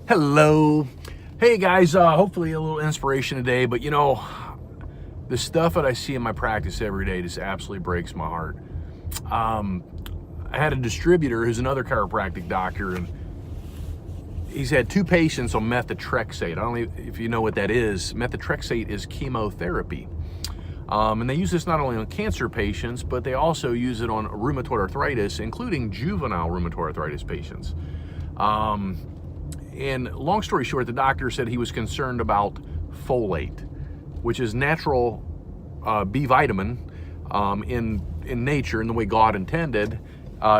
Hello. Hey guys, hopefully a little inspiration today, but the stuff that I see in my practice every day just absolutely breaks my heart. I had a distributor who's another chiropractic doctor, and he's had two patients on methotrexate. I don't know if you know what that is. Methotrexate is chemotherapy. And they use this not only on cancer patients, but they also use it on rheumatoid arthritis, including juvenile rheumatoid arthritis patients. And long story short, the doctor said he was concerned about folate, which is natural B vitamin in nature, in the way God intended.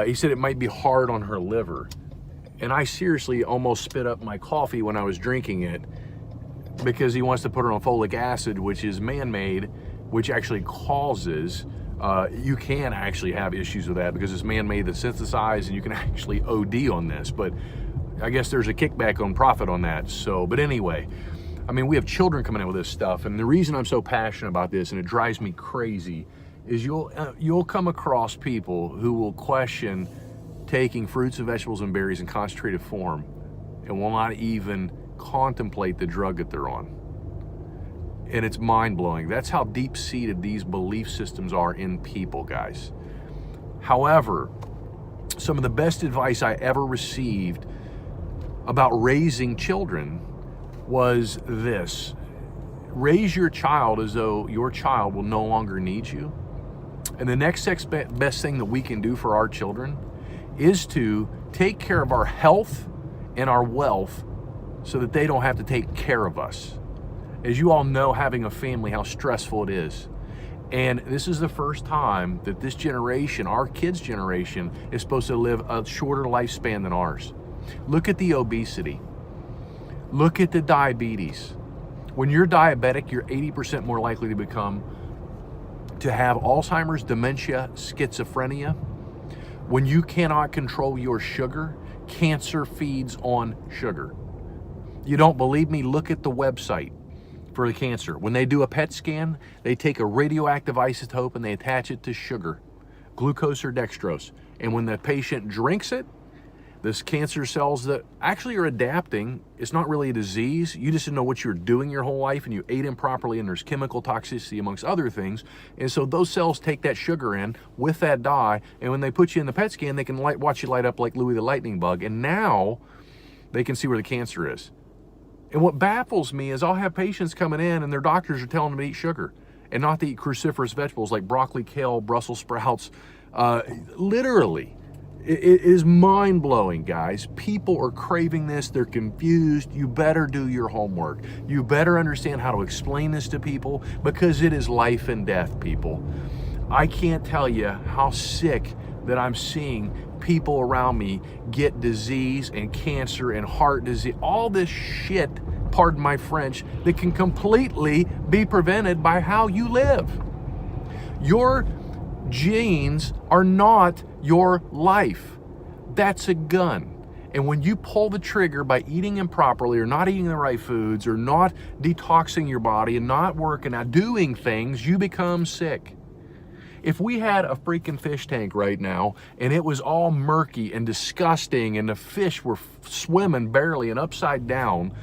He said it might be hard on her liver. And I seriously almost spit up my coffee when I was drinking it, because he wants to put her on folic acid, which is man-made, which actually causes, you can actually have issues with that because it's man-made that's synthesized, and you can actually OD on this. But I guess there's a kickback on profit on that. So, but anyway, I mean, we have children coming in with this stuff, and the reason I'm so passionate about this, and it drives me crazy, is you'll come across people who will question taking fruits and vegetables and berries in concentrated form and will not even contemplate the drug that they're on. And it's mind-blowing. That's how deep-seated these belief systems are in people, guys. However, some of the best advice I ever received about raising children was this: raise your child as though your child will no longer need you. And the next best thing that we can do for our children is to take care of our health and our wealth so that they don't have to take care of us. As you all know, having a family, how stressful it is. And this is the first time that this generation, our kids' generation, is supposed to live a shorter lifespan than ours. Look at the obesity. Look at the diabetes. When you're diabetic, you're 80% more likely to have Alzheimer's, dementia, schizophrenia. When you cannot control your sugar, cancer feeds on sugar. You don't believe me? Look at the website for the cancer. When they do a PET scan, they take a radioactive isotope and they attach it to sugar, glucose or dextrose. And when the patient drinks it, this cancer cells that actually are adapting, it's not really a disease. You just didn't know what you were doing your whole life, and you ate improperly, and there's chemical toxicity amongst other things. And so those cells take that sugar in with that dye, and when they put you in the PET scan, they can watch you light up like Louis the Lightning Bug, and now they can see where the cancer is. And what baffles me is I'll have patients coming in and their doctors are telling them to eat sugar and not to eat cruciferous vegetables like broccoli, kale, Brussels sprouts. Literally. It is mind-blowing, guys. People are craving this. They're confused. You better do your homework. You better understand how to explain this to people, because it is life and death, people. I can't tell you how sick that I'm seeing people around me get disease and cancer and heart disease, all this shit, pardon my French, that can completely be prevented by how you live. Your genes are not your life. That's a gun. And when you pull the trigger by eating improperly or not eating the right foods or not detoxing your body and not working out, doing things, you become sick. If we had a freaking fish tank right now and it was all murky and disgusting and the fish were swimming barely and upside down,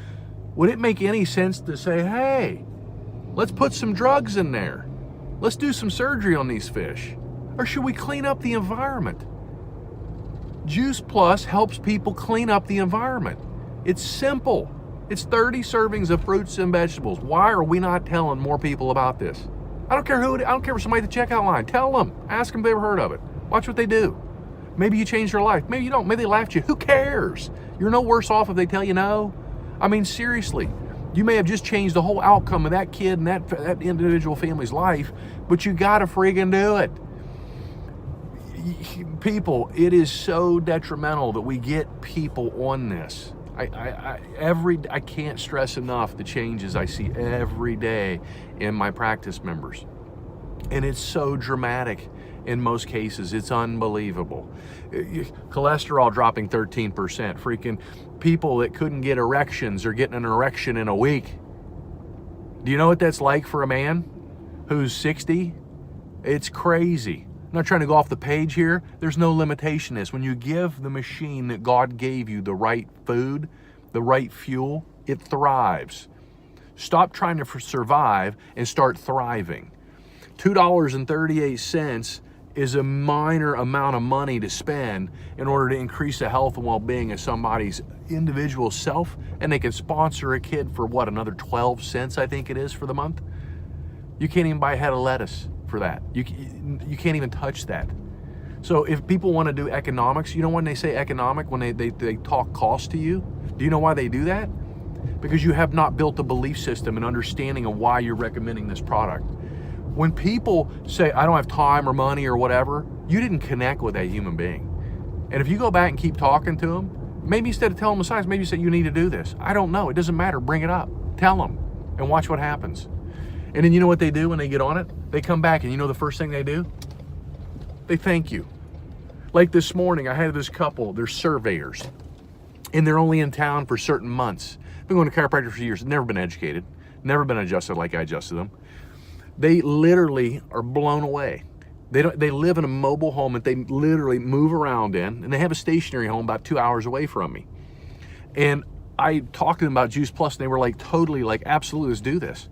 would it make any sense to say, hey, let's put some drugs in there? Let's do some surgery on these fish. Or should we clean up the environment? Juice Plus helps people clean up the environment. It's simple. It's 30 servings of fruits and vegetables. Why are we not telling more people about this? I don't care who, I don't care if somebody at the checkout line. Tell them. Ask them if they've ever heard of it. Watch what they do. Maybe you changed their life. Maybe you don't. Maybe they laughed at you. Who cares? You're no worse off if they tell you no. I mean, seriously. You may have just changed the whole outcome of that kid and that individual family's life, but you gotta friggin' do it. People, it is so detrimental that we get people on this. I can't stress enough the changes I see every day in my practice members. And it's so dramatic in most cases. It's unbelievable. Cholesterol dropping 13%. Freaking people that couldn't get erections are getting an erection in a week. Do you know what that's like for a man who's 60? It's crazy. I'm not trying to go off the page here. There's no limitation to this. When you give the machine that God gave you the right food, the right fuel, it thrives. Stop trying to survive and start thriving. $2.38 is a minor amount of money to spend in order to increase the health and well-being of somebody's individual self, and they can sponsor a kid for what, another 12 cents I think it is for the month. You can't even buy a head of lettuce for that. You can't even touch that. So if people want to do economics, you know when they say economic, when they talk cost to you, do you know why they do that? Because you have not built a belief system and understanding of why you're recommending this product. When people say, I don't have time or money or whatever, you didn't connect with that human being. And if you go back and keep talking to them, maybe instead of telling them the science, maybe you say, you need to do this. I don't know. It doesn't matter. Bring it up. Tell them and watch what happens. And then you know what they do when they get on it? They come back, and you know the first thing they do? They thank you. Like this morning, I had this couple, they're surveyors, and they're only in town for certain months. Been going to chiropractor for years, never been educated, never been adjusted like I adjusted them. They literally are blown away. They live in a mobile home that they literally move around in, and they have a stationary home about 2 hours away from me. And I talked to them about Juice Plus, and they were like totally like, absolutely, let's do this.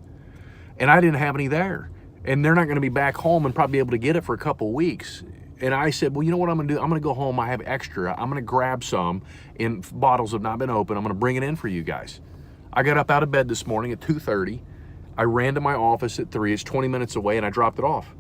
And I didn't have any there. And they're not going to be back home and probably be able to get it for a couple weeks. And I said, well, you know what I'm going to do? I'm going to go home. I have extra. I'm going to grab some in bottles that have not been opened. I'm going to bring it in for you guys. I got up out of bed this morning at 2:30. I ran to my office at 3. It's 20 minutes away, and I dropped it off.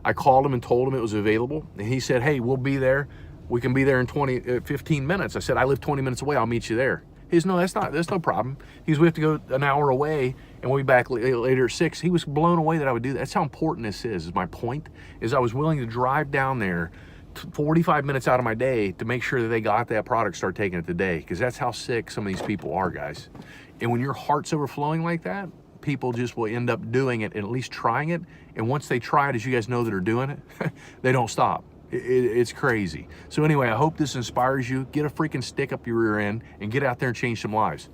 I called him and told him it was available. And he said, hey, we'll be there. We can be there in 15 minutes. I said, I live 20 minutes away. I'll meet you there. He said, no, that's no problem. He said, we have to go an hour away, and we'll be back later at 6. He was blown away that I would do that. That's how important this is my point, is I was willing to drive down there 45 minutes out of my day to make sure that they got that product, start taking it today, because that's how sick some of these people are, guys. And when your heart's overflowing like that, people just will end up doing it and at least trying it. And once they try it, as you guys know that are doing it, they don't stop. It's crazy. So anyway, I hope this inspires you. Get a freaking stick up your rear end and get out there and change some lives.